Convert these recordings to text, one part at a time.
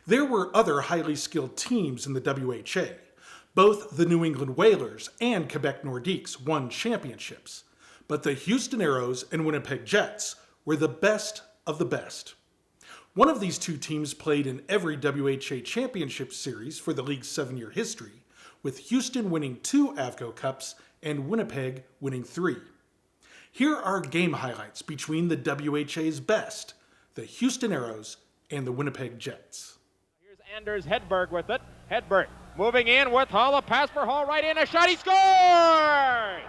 There were other highly skilled teams in the WHA. Both the New England Whalers and Quebec Nordiques won championships, but the Houston Aeros and Winnipeg Jets were the best of the best. One of these two teams played in every WHA championship series for the league's 7-year history, with Houston winning 2 Avco Cups and Winnipeg winning 3. Here are game highlights between the WHA's best, the Houston Aeros and the Winnipeg Jets. Here's Anders Hedberg with it. Hedberg moving in with Hall, a pass for Hall, right in, a shot, he scores!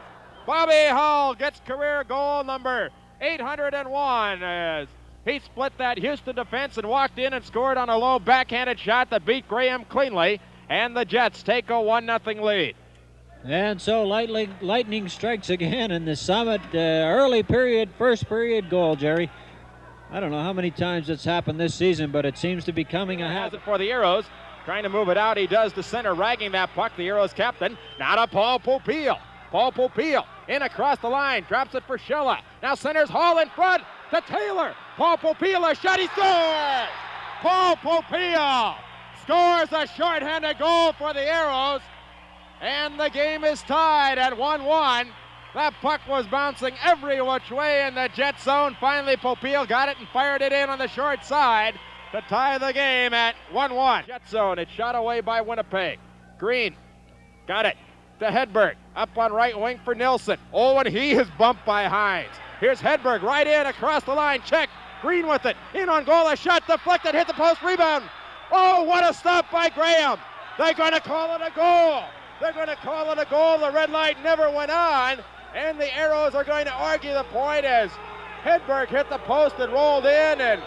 Bobby Hall gets career goal number 801 as he split that Houston defense and walked in and scored on a low backhanded shot that beat Graham cleanly, and the Jets take a 1-0 lead. And so lightning strikes again in the Summit early period, first period goal, Jerry. I don't know how many times it's happened this season, but it seems to be coming a habit. Has it for the Aeros. Trying to move it out. He does to center, ragging that puck. The Aeros captain. Now to Paul Popeil. Paul Popeil in across the line. Drops it for Schella. Now centers Hall in front to Taylor. Paul Popeil, a shot. He scores! Paul Popeil scores a shorthanded goal for the Aeros. And the game is tied at 1-1. That puck was bouncing every which way in the Jet zone. Finally, Popeil got it and fired it in on the short side to tie the game at 1-1. Jet zone, it's shot away by Winnipeg. Green got it to Hedberg. Up on right wing for Nilsson. Oh, and he is bumped by Hines. Here's Hedberg right in across the line. Check. Green with it. In on goal. A shot deflected. Hit the post. Rebound. Oh, what a stop by Graham. They're going to call it a goal. They're going to call it a goal. The red light never went on. And the Aeros are going to argue the point as Hedberg hit the post and rolled in, and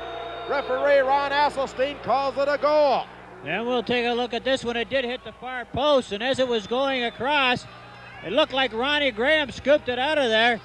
referee Ron Asselstein calls it a goal. And we'll take a look at this one. It did hit the far post, and as it was going across, it looked like Ronnie Graham scooped it out of there.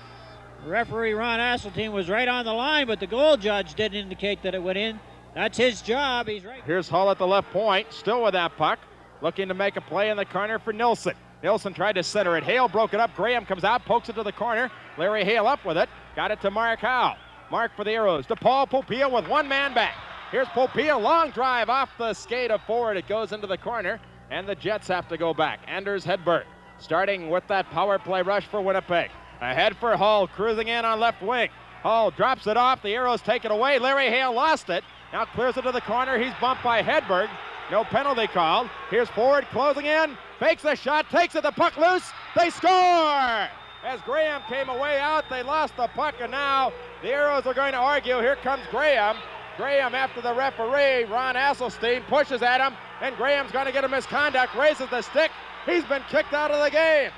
Referee Ron Asselstein was right on the line, but the goal judge didn't indicate that it went in. That's his job. He's right. Here's Hull at the left point, still with that puck, looking to make a play in the corner for Nilsson. Nilsson tried to center it. Hale broke it up. Graham comes out, pokes it to the corner. Larry Hale up with it. Got it to Mark Howe. Mark for the Aeros. To Paul Popeil with one man back. Here's Popeil. Long drive off the skate of forward. It goes into the corner, and the Jets have to go back. Anders Hedberg starting with that power play rush for Winnipeg. Ahead for Hull, cruising in on left wing. Hull drops it off. The Aeros take it away. Larry Hale lost it. Now clears it to the corner. He's bumped by Hedberg. No penalty called. Here's forward closing in. Fakes the shot, takes it, the puck loose. They score! As Graham came away out, they lost the puck, and now the Aeros are going to argue. Here comes Graham. Graham, after the referee, Ron Asselstein, pushes at him, and Graham's going to get a misconduct, raises the stick. He's been kicked out of the game.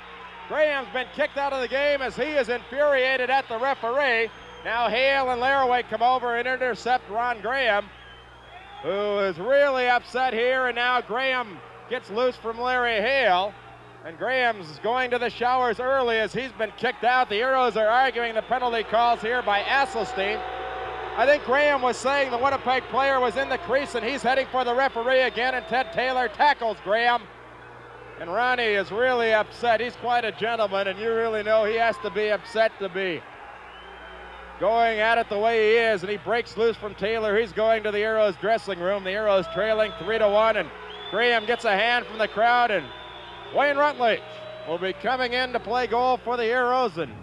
Graham's been kicked out of the game as he is infuriated at the referee. Now Hale and Laraway come over and intercept Ron Graham, who is really upset here, and now Graham gets loose from Larry Hale, and Graham's going to the showers early as he's been kicked out. The Aeros are arguing the penalty calls here by Asselstein. I think Graham was saying the Winnipeg player was in the crease, and he's heading for the referee again, and Ted Taylor tackles Graham. And Ronnie is really upset. He's quite a gentleman, and you really know he has to be upset to be going at it the way he is, and he breaks loose from Taylor. He's going to the Aeros dressing room. The Aeros trailing 3-1, and Graham gets a hand from the crowd, and Wayne Rutledge will be coming in to play goal for the Aeros. And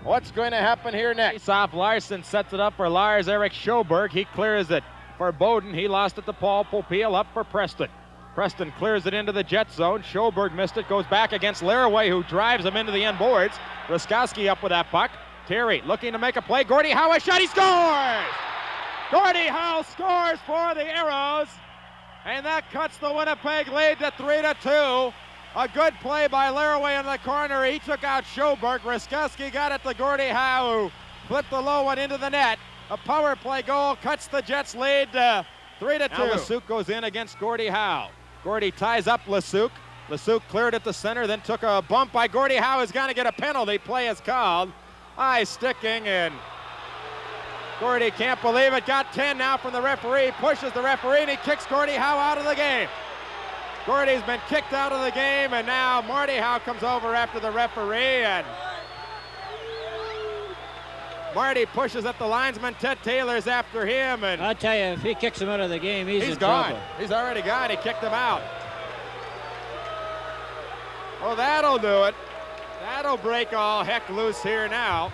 what's going to happen here next? Face-off, Larson sets it up for Lars Eric Schoberg. He clears it for Bowden. He lost it to Paul Popeil, up for Preston. Preston clears it into the Jet zone. Schoberg missed it, goes back against Laraway, who drives him into the end boards. Ruskowski up with that puck. Terry looking to make a play. Gordie Howe, a shot, he scores! Gordie Howe scores for the Aeros, and that cuts the Winnipeg lead to 3-2. A good play by Laraway in the corner. He took out Schoberg. Ruskowski got it to Gordie Howe, who flipped the low one into the net. A power play goal cuts the Jets lead to 3-2. Now Lasuk goes in against Gordie Howe. Gordie ties up Lasuk. Lasuk cleared at the center, then took a bump by Gordie Howe. Is going to get a penalty. Play is called. Eye sticking, and Gordie can't believe it. Got 10 now from the referee. Pushes the referee, and he kicks Gordie Howe out of the game. Gordie's been kicked out of the game, and now Marty Howe comes over after the referee, and Marty pushes at the linesman. Ted Taylor's after him, and I'll tell you, if he kicks him out of the game, he's in gone. trouble. He's already gone. He kicked him out. Oh, that'll do it. That'll break all heck loose here now.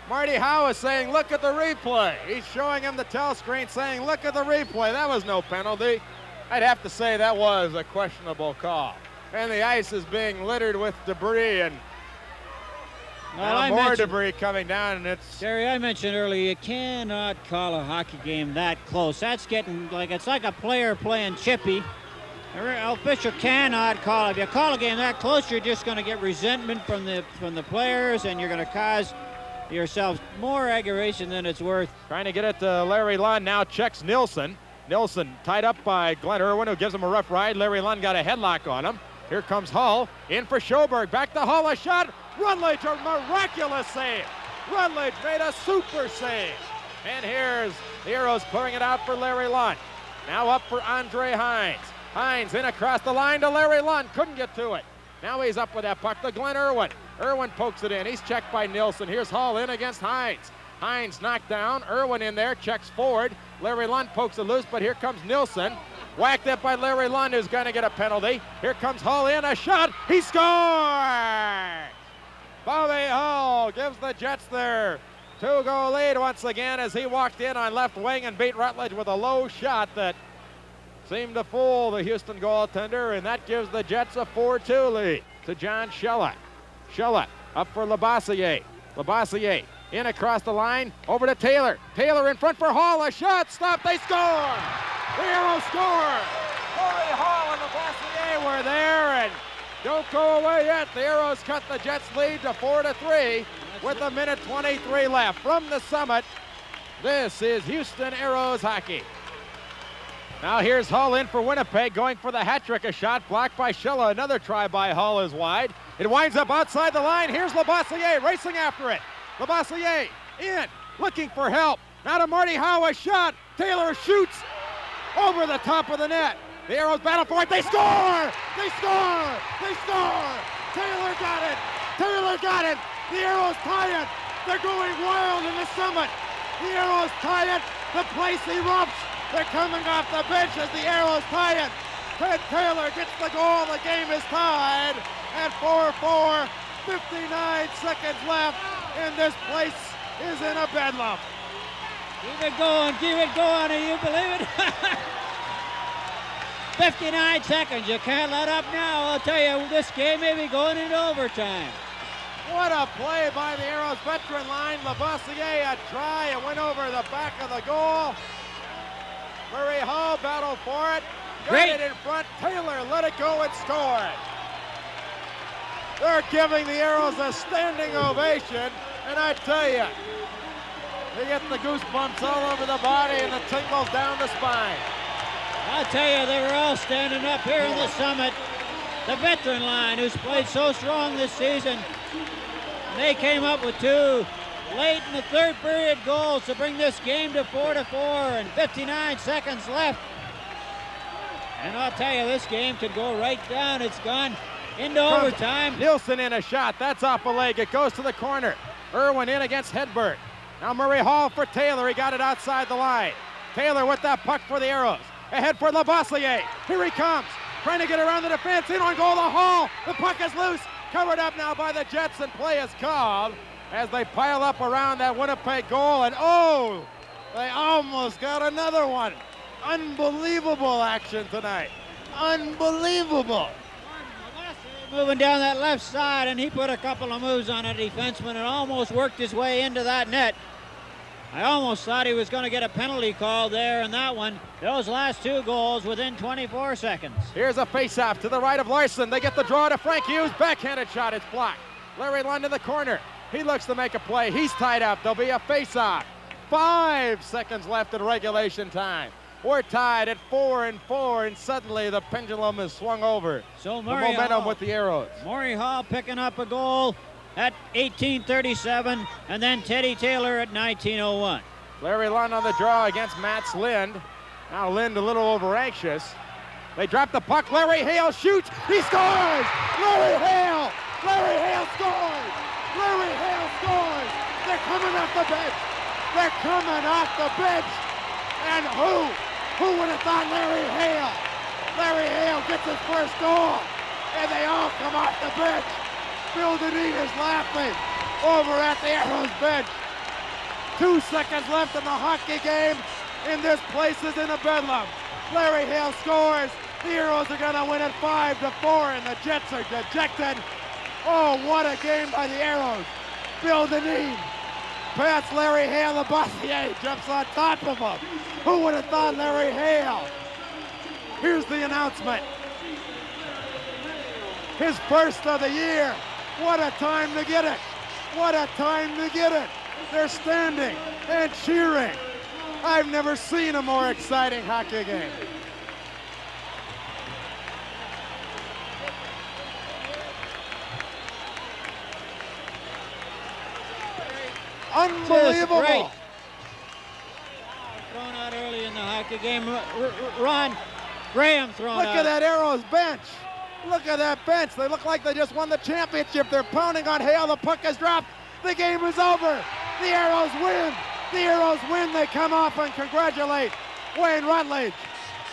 Marty Howe is saying, look at the replay. He's showing him the telescreen saying, look at the replay. That was no penalty. I'd have to say that was a questionable call. And the ice is being littered with debris, and more debris coming down. And it's Jerry, I mentioned earlier, you cannot call a hockey game that close. That's getting like, it's like a player playing chippy. An official cannot call. If you call a game that close, you're just going to get resentment from the players, and you're going to cause yourself more aggravation than it's worth. Trying to get it to Larry Lund, now checks Nilsson. Nilsson tied up by Glenn Irwin, who gives him a rough ride. Larry Lund got a headlock on him. Here comes Hull, in for Schoberg, back to Hull, a shot. Rutledge, a miraculous save. Rutledge made a super save. And here's the Aeros pouring it out for Larry Lund. Now up for Andre Hines. Hines in across the line to Larry Lund, couldn't get to it. Now he's up with that puck to Glenn Irwin. Irwin pokes it in, he's checked by Nilsson. Here's Hull in against Hines. Hines knocked down, Irwin in there, checks forward. Larry Lund pokes it loose, but here comes Nilsson. Whacked up by Larry Lund, who's going to get a penalty. Here comes Hull in, a shot, he scores! Bobby Hull gives the Jets their 2-goal lead once again as he walked in on left wing and beat Rutledge with a low shot that seemed to fool the Houston goaltender, and that gives the Jets a 4-2 lead to John Schella. Schella up for Labossiere. Labossiere in across the line, over to Taylor. Taylor in front for Hall, a shot, stop, they score! The Aeros score! Corey Hall and Labossiere were there, and don't go away yet. The Aeros cut the Jets lead to 4-3 with a minute 23 left. From the summit, this is Houston Aeros hockey. Now here's Hull in for Winnipeg, going for the hat trick, a shot blocked by Schella. Another try by Hull is wide. It winds up outside the line. Here's Labossiere racing after it. Labossiere in, looking for help. Now to Marty Howe, a shot. Taylor shoots over the top of the net. The Aeros battle for it. They score! They score! They score! Taylor got it! Taylor got it! The Aeros tie it! They're going wild in the summit! The Aeros tie it! The place erupts! They're coming off the bench as the Aeros tie it! Ted Taylor gets the goal. The game is tied at 4-4. 59 seconds left, and this place is in a bedlam. Keep it going, and you believe it? 59 seconds, you can't let up now. I'll tell you, this game may be going into overtime. What a play by the Aeros veteran line. Labossiere, a try, and went over the back of the goal. Murray Hall battled for it. Got it in front. Taylor let it go and scored. They're giving the Aeros a standing ovation, and I tell you, they get the goosebumps all over the body and the tingles down the spine. I'll tell you, they were all standing up here in the summit. The veteran line, who's played so strong this season, they came up with two late in the third period goals to bring this game to 4-4, and 59 seconds left. And I'll tell you, this game could go right down. It's gone into overtime. Nilsson in a shot. That's off a leg. It goes to the corner. Irwin in against Hedberg. Now Murray Hall for Taylor. He got it outside the line. Taylor with that puck for the Aeros. Ahead for Labossiere. Here he comes. Trying to get around the defense. In on goal to Hall. The puck is loose. Covered up now by the Jets, and play is called as they pile up around that Winnipeg goal. And oh, they almost got another one. Unbelievable action tonight. Unbelievable. Moving down that left side, and he put a couple of moves on a defenseman and almost worked his way into that net. I almost thought he was going to get a penalty call there in that one. Those last two goals within 24 seconds. Here's a face-off to the right of Larson. They get the draw to Frank Hughes. Backhanded shot. It's blocked. Larry Lund in the corner. He looks to make a play. He's tied up. There'll be a face-off. 5 seconds left in regulation time. We're tied at 4-4, and suddenly the pendulum is swung over. So the momentum with the Aeros. Murray Hall picking up a goal at 18:37, and then Teddy Taylor at 19:01. Larry Lund on the draw against Mats Lind. Now Lind a little over anxious. They drop the puck. Larry Hale shoots. He scores! Larry Hale! Larry Hale scores! Larry Hale scores! They're coming off the bench. They're coming off the bench. And who would have thought Larry Hale? Larry Hale gets his first goal. And they all come off the bench. Bill Dineen is laughing over at the Aeros bench. 2 seconds left in the hockey game, and this place is in a bedlam. Larry Hale scores. The Aeros are going to win it 5-4, and the Jets are dejected. Oh, what a game by the Aeros. Bill Dineen past Larry Hale. The Bossier jumps on top of him. Who would have thought Larry Hale? Here's the announcement. His first of the year. What a time to get it. What a time to get it. They're standing and cheering. I've never seen a more exciting hockey game. Unbelievable. Thrown out early in the hockey game. Ron Graham thrown out. Look at that Aeros bench. Look at that bench. They look like they just won the championship. They're pounding on Hale. The puck is dropped. The game is over. The Aeros win. The Aeros win. They come off and congratulate Wayne Rutledge.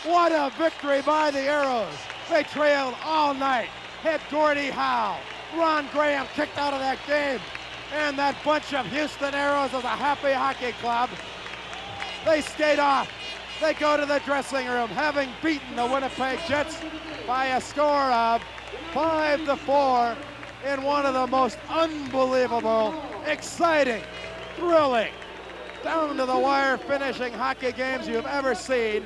What a victory by the Aeros. They trailed all night. Head Gordie Howe. Ron Graham kicked out of that game. And that bunch of Houston Aeros is a happy hockey club. They skate off. They go to the dressing room, having beaten the Winnipeg Jets by a score of 5-4 in one of the most unbelievable, exciting, thrilling, down-to-the-wire finishing hockey games you've ever seen.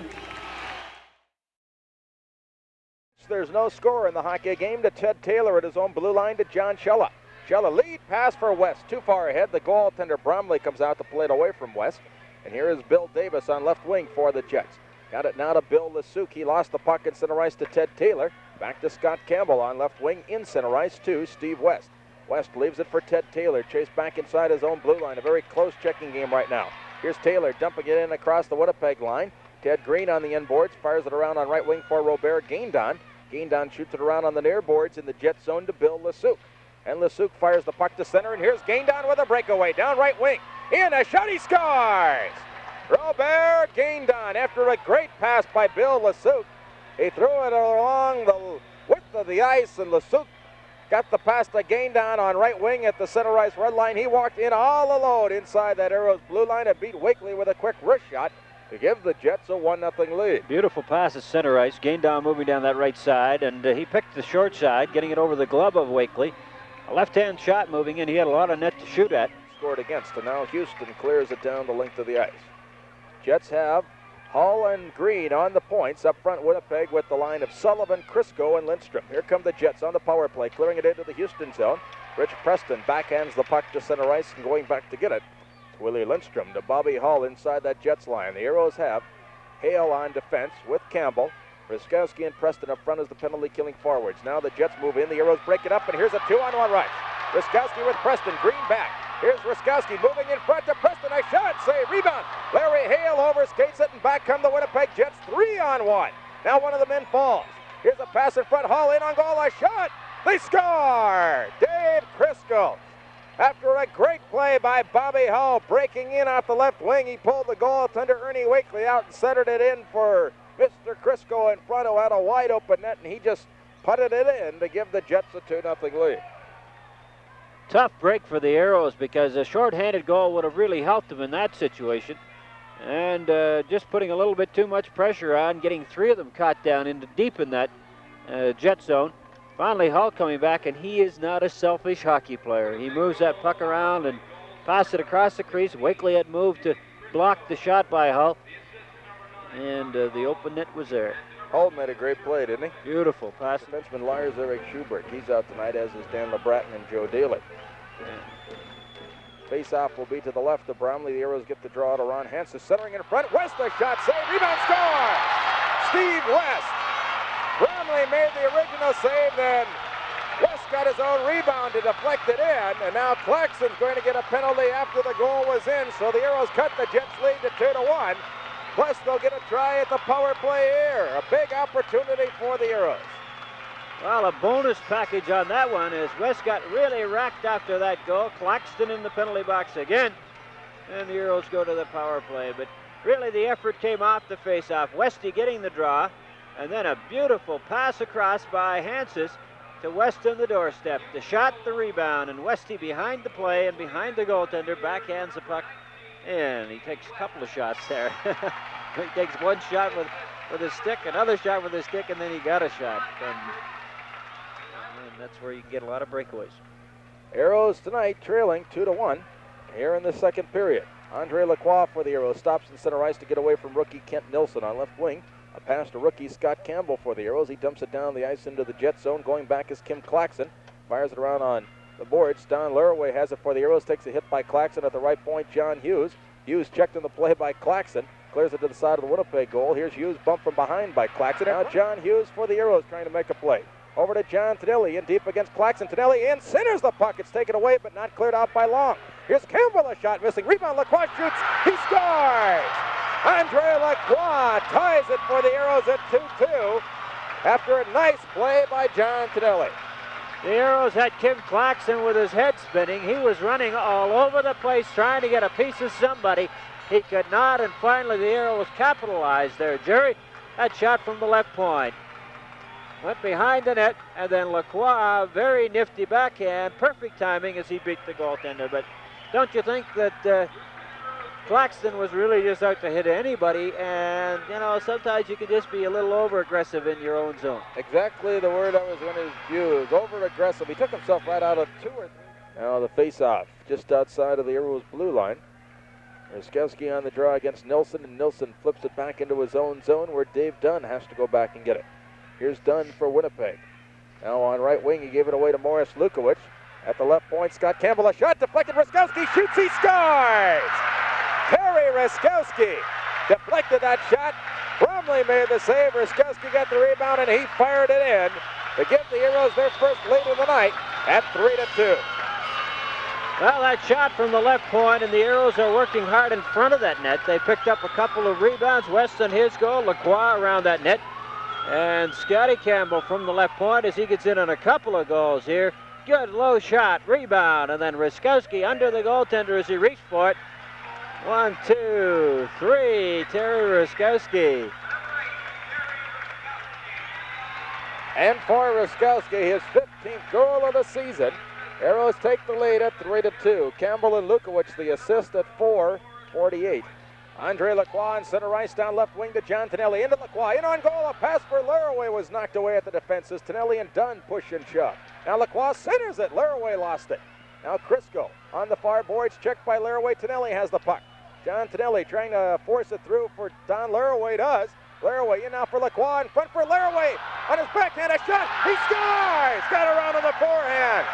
There's no score in the hockey game to Ted Taylor at his own blue line to John Shella. Shella lead pass for West, too far ahead. The goaltender Bromley comes out to play it away from West. And here is Bill Davis on left wing for the Jets. Got it now to Bill Lesuc. He lost the puck in center ice to Ted Taylor. Back to Scott Campbell on left wing in center ice to Steve West. West leaves it for Ted Taylor. Chased back inside his own blue line. A very close checking game right now. Here's Taylor dumping it in across the Winnipeg line. Ted Green on the inboards. Fires it around on right wing for Robert Guindon. Guindon shoots it around on the near boards in the Jet zone to Bill Lesuc. And Lesuc fires the puck to center. And here's Guindon with a breakaway down right wing. In a shot, he scores! Robert Guindon, after a great pass by Bill Lesuc, he threw it along the width of the ice, and Lesuc got the pass to Guindon on right wing at the center ice red line. He walked in all alone inside that Aeros blue line and beat Wakely with a quick wrist shot to give the Jets a 1-0 lead. Beautiful pass at center ice. Guindon moving down that right side, and he picked the short side, getting it over the glove of Wakely. A left-hand shot moving in. He had a lot of net to shoot at. Scored against, and now Houston clears it down the length of the ice. Jets have Hull and Green on the points. Up front, Winnipeg with the line of Sullivan, Crisco, and Lindstrom. Here come the Jets on the power play, clearing it into the Houston zone. Rich Preston backhands the puck to center ice and going back to get it. Willie Lindstrom to Bobby Hull inside that Jets line. The Aeros have Hale on defense with Campbell. Ruskowski and Preston up front as the penalty-killing forwards. Now the Jets move in. The Aeros break it up, and here's a 2-on-1 rush. Ruskowski with Preston. Green back. Here's Ruskowski moving in front to Preston. A shot, save, rebound. Larry Hale overskates it, and back come the Winnipeg Jets. 3-on-1. Now one of the men falls. Here's a pass in front. Hall in on goal. A shot. They score. Dave Crisco. After a great play by Bobby Hull, breaking in off the left wing, he pulled the goaltender Ernie Wakely out and centered it in for Mr. Crisco in front, who had a wide open net, and he just putted it in to give the Jets a 2-0 lead. Tough break for the Aeros because a short-handed goal would have really helped them in that situation. And just putting a little bit too much pressure on, getting three of them caught down into deep in that Jet zone. Finally, Hull coming back, and he is not a selfish hockey player. He moves that puck around and passes it across the crease. Wakely had moved to block the shot by Hull, and the open net was there. Hull made a great play, didn't he? Beautiful pass. Defenseman Lars Eric Schubert. He's out tonight, as is Dan LeBratton and Joe Daly. Face-off will be to the left of Bromley. The Aeros get the draw to Ron Hansen. Centering in front. West, a shot, save, rebound, score! Steve West. Bromley made the original save, then West got his own rebound to deflect it in, and now Clarkson's going to get a penalty after the goal was in, so the Aeros cut the Jets lead to 2-1. Plus, they'll get a try at the power play here. A big opportunity for the Aeros. Well, a bonus package on that one as West got really racked after that goal. Claxton in the penalty box again. And the Aeros go to the power play. But really, the effort came off the face-off. Westy getting the draw. And then a beautiful pass across by Hansis to West on the doorstep. The shot, the rebound, and Westy behind the play and behind the goaltender. Backhands the puck. And he takes a couple of shots there. He takes one shot with his stick, another shot with his stick, and then he got a shot. And that's where you can get a lot of breakaways. Aeros tonight trailing 2-1 here in the second period. Andre Lacroix for the Aeros stops in center ice to get away from rookie Kent Nilsson on left wing. A pass to rookie Scott Campbell for the Aeros. He dumps it down the ice into the jet zone. Going back is Kim Claxton. Fires it around on the boards. Don Laraway has it for the Aeros. Takes a hit by Claxton at the right point. John Hughes. Hughes checked in the play by Claxton. Clears it to the side of the Winnipeg goal. Here's Hughes bumped from behind by Claxton. Now John Hughes for the Aeros trying to make a play. Over to John Tonelli in deep against Claxton. Tonelli in, centers the puck. It's taken away but not cleared out by Long. Here's Campbell, a shot missing. Rebound, Lacroix shoots. He scores! Andre Lacroix ties it for the Aeros at 2-2 after a nice play by John Tonelli. The Aeros had Kim Claxton with his head spinning. He was running all over the place trying to get a piece of somebody. He could not, and finally the Aeros capitalized there. Jerry, that shot from the left point. Went behind the net, and then Lacroix, very nifty backhand. Perfect timing as he beat the goaltender. But don't you think that Claxton was really just out to hit anybody? And, you know, sometimes you can just be a little over-aggressive in your own zone. Exactly the word I was going to use. Over-aggressive. He took himself right out of 2 or 3. Now the face-off just outside of the Aeros blue line. Ruskowski on the draw against Nilsson, and Nilsson flips it back into his own zone where Dave Dunn has to go back and get it. Here's Dunn for Winnipeg. Now on right wing, he gave it away to Morris Lukowicz. At the left point, Scott Campbell, a shot deflected. Ruskowski shoots, he scores! Terry Ruskowski deflected that shot. Bromley made the save. Ruskowski got the rebound, and he fired it in to give the Aeros their first lead of the night at 3-2. Well, that shot from the left point, and the Aeros are working hard in front of that net. They picked up a couple of rebounds. West on his goal, Lacroix around that net. And Scotty Campbell from the left point as he gets in on a couple of goals here. Good low shot, rebound, and then Ruskowski under the goaltender as he reached for it. 1, 2, 3, Terry Ruskowski. And for Ruskowski, his 15th goal of the season. Aeros take the lead at 3-2. Campbell and Lukowicz the assist at 4:48. Andre Lacroix in center ice down left wing to John Tonelli. Into Lacroix, in on goal. A pass for Laraway was knocked away at the defenses. Tonelli and Dunn push and shove. Now Lacroix centers it. Laraway lost it. Now Crisco on the far boards, checked by Laraway. Tonelli has the puck. John Tonelli trying to force it through for Don Laraway does. Laraway in now for Lacroix, in front for Laraway. On his backhand, a shot. He scores! Got around on the forehand.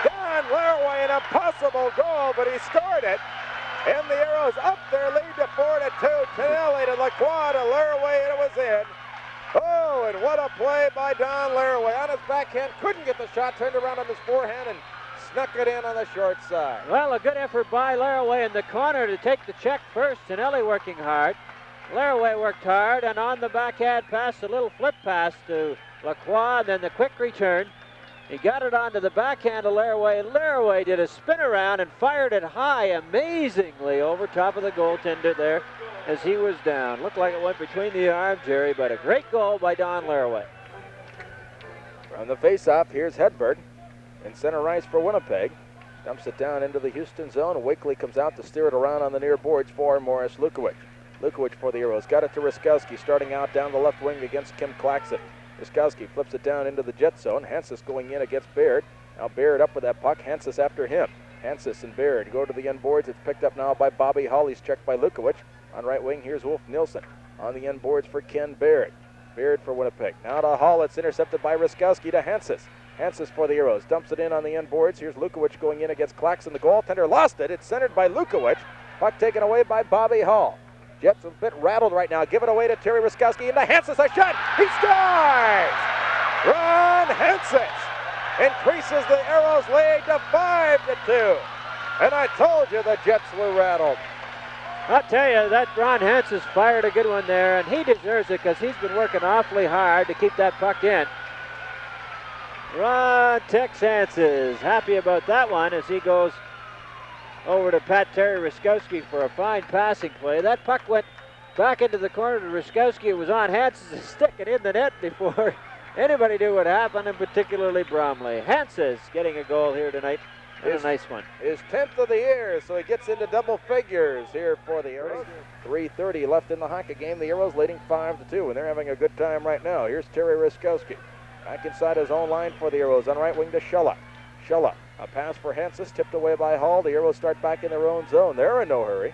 Don Laraway, an impossible goal, but he scored it. And the Aeros up their lead to 4-2. Tonelli to Lacroix to Laraway, and it was in. Oh, and what a play by Don Laraway. On his backhand, couldn't get the shot, turned around on his forehand and snuck it in on the short side. Well, a good effort by Laraway in the corner to take the check first. Tonelli working hard. Laraway worked hard, and on the backhand pass, a little flip pass to Lacroix, and then the quick return. He got it onto the backhand of Laraway, and Laraway did a spin around and fired it high amazingly over top of the goaltender there as he was down. Looked like it went between the arms, Jerry, but a great goal by Don Laraway. From the face-off, here's Hedberg in center ice for Winnipeg. Dumps it down into the Houston zone. Wakely comes out to steer it around on the near boards for Morris Lukowicz. Lukowicz for the Aeros. Got it to Ruskowski, starting out down the left wing against Kim Claxton. Ruskowski flips it down into the jet zone. Hansis going in against Baird. Now Baird up with that puck. Hansis after him. Hansis and Baird go to the end boards. It's picked up now by Bobby Hall. He's checked by Lukowicz. On right wing, here's Wolf Nilsson. On the end boards for Ken Baird. Baird for Winnipeg. Now to Hall. It's intercepted by Ruskowski to Hansis. Hansis for the Aeros. Dumps it in on the end boards. Here's Lukowicz going in against Claxton. The goaltender lost it. It's centered by Lukowicz. Puck taken away by Bobby Hall. Jets a bit rattled right now. Give it away to Terry Ruskowski. Into Hansis, a shot. He scores! Ron Hansis increases the Aeros lead to 5-2. And I told you the Jets were rattled. I'll tell you, that Ron Hanses fired a good one there, and he deserves it because he's been working awfully hard to keep that puck in. Ron Tex Hanses happy about that one as he goes over to Terry Ruskowski for a fine passing play. That puck went back into the corner to Ruskowski. It was on Hanses' stick and in the net before anybody knew what happened, and particularly Bromley. Hanses getting a goal here tonight. And a nice one. His 10th of the year, so he gets into double figures here for the Aeros. 3:30 left in the hockey game. The Aeros leading 5-2, and they're having a good time right now. Here's Terry Ruskowski. Back inside his own line for the Aeros. On right wing to Shella. Shella, a pass for Hanses, tipped away by Hall. The Aeros start back in their own zone. They're in no hurry.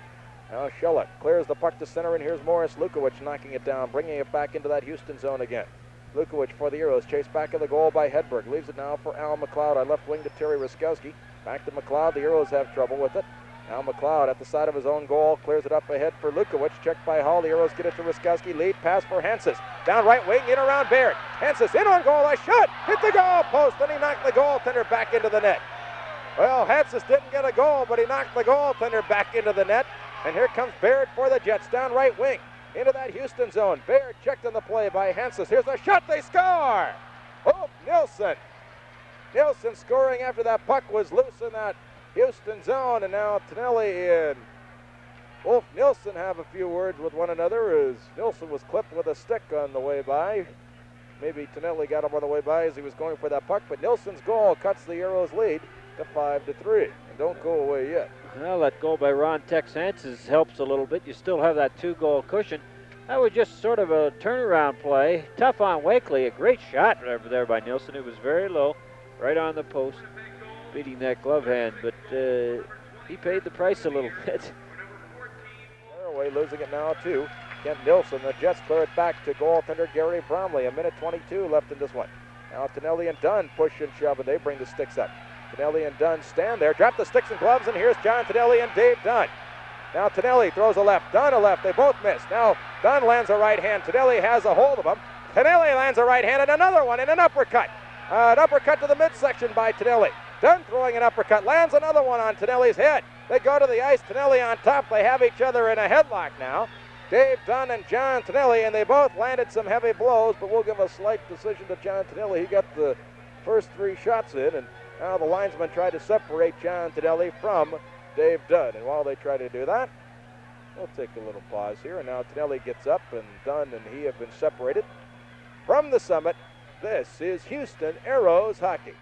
Now Shella clears the puck to center, and here's Morris Lukowicz knocking it down, bringing it back into that Houston zone again. Lukowicz for the Aeros, chased back of the goal by Hedberg. Leaves it now for Al McLeod on left wing to Terry Ruskowski. Back to McLeod. The Aeros have trouble with it. Now McLeod at the side of his own goal, clears it up ahead for Lukowicz. Checked by Hall. The Aeros get it to Ruskowski. Lead pass for Hanses. Down right wing, in around Baird. Hanses in on goal. A shot. Hit the goal post. Then he knocked the goaltender back into the net. Well, Hanses didn't get a goal, but he knocked the goaltender back into the net. And here comes Baird for the Jets. Down right wing, into that Houston zone. Baird checked on the play by Hanses. Here's a shot. They score. Oh, Nilsson. Nilsson scoring after that puck was loose in that Houston zone, and now Tonelli and Wolf Nilsson have a few words with one another as Nilsson was clipped with a stick on the way by. Maybe Tonelli got him on the way by as he was going for that puck, but Nilsson's goal cuts the Aeros lead to 5-3. And don't go away yet. Well, that goal by Ron Tex Hanses helps a little bit. You still have that 2-goal cushion. That was just sort of a turnaround play. Tough on Wakely. A great shot over there by Nilsson. It was very low, right on the post, beating that glove hand, but he paid the price a little bit. Fairway losing it now too. Kent Nilsson. The Jets clear it back to goaltender Gary Bromley. 1:22 left in this one. Now Tonelli and Dunn push and shove, and they bring the sticks up. Tonelli and Dunn stand there, drop the sticks and gloves, and here's John Tonelli and Dave Dunn. Now Tonelli throws a left, Dunn a left. They both miss. Now Dunn lands a right hand. Tonelli has a hold of him. Tonelli lands a right hand and another one and an uppercut. An uppercut to the midsection by Tonelli. Dunn throwing an uppercut, lands another one on Tonelli's head. They go to the ice, Tonelli on top. They have each other in a headlock now. Dave Dunn and John Tonelli, and they both landed some heavy blows, but we'll give a slight decision to John Tonelli. He got the first 3 shots in, and now the linesman tried to separate John Tonelli from Dave Dunn. And while they try to do that, we'll take a little pause here. And now Tonelli gets up, and Dunn and he have been separated. From the summit, this is Houston Aeros hockey.